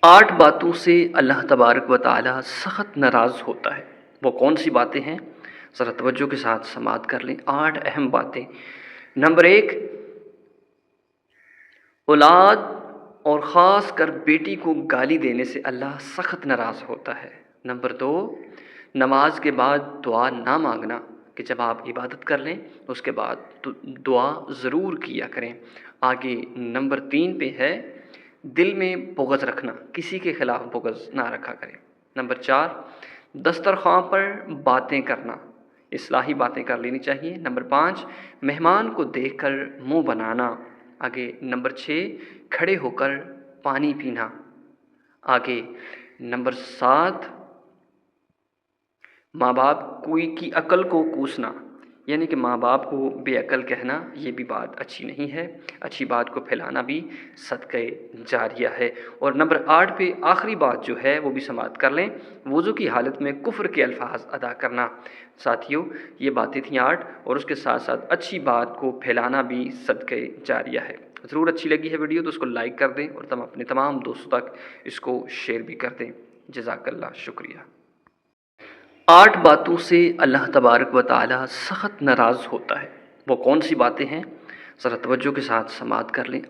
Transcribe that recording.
8 बातों से अल्लाह तबारक व तआला सख्त नाराज़ होता है। वो कौन सी बातें हैं? ज़रा तवज्जो के साथ समाअत कर लें। 8 अहम बातें। नंबर 1, औलाद और ख़ास कर बेटी को गाली देने से अल्लाह सख्त नाराज़ होता है। नंबर 2, नमाज के बाद दुआ ना मांगना, कि जब आप इबादत कर लें उसके बाद दुआ ज़रूर किया करें। आगे नंबर 3 पे है, दिल में बुग़्ज़ रखना, किसी के ख़िलाफ़ बुग़्ज़ ना रखा करें। नंबर 4, दस्तरख़्वां पर बातें करना, इस्लाही बातें कर लेनी चाहिए। नंबर 5, मेहमान को देखकर मुँह बनाना। आगे नंबर 6, खड़े होकर पानी पीना। आगे नंबर 7, माँ बाप कोई की अकल को कोसना, यानी कि माँ बाप को बेअकल कहना, ये भी बात अच्छी नहीं है। अच्छी बात को फैलाना भी सदक़े जारिया है। और नंबर 8 पे आखिरी बात जो है वो भी समाअत कर लें, वुज़ू की हालत में कुफ़्र के अल्फाज अदा करना। साथियों, ये बातें थीं 8, और उसके साथ साथ अच्छी बात को फैलाना भी सदक़े जारिया है। ज़रूर अच्छी लगी है वीडियो तो उसको लाइक कर दें और अपने तमाम दोस्तों तक इसको शेयर भी कर दें। जज़ाकल्लाह, शुक्रिया। 8 बातों से अल्लाह तबारक व तआला सख्त नाराज़ होता है। वो कौन सी बातें हैं? ज़रा तवज्जो के साथ समाअत कर लें।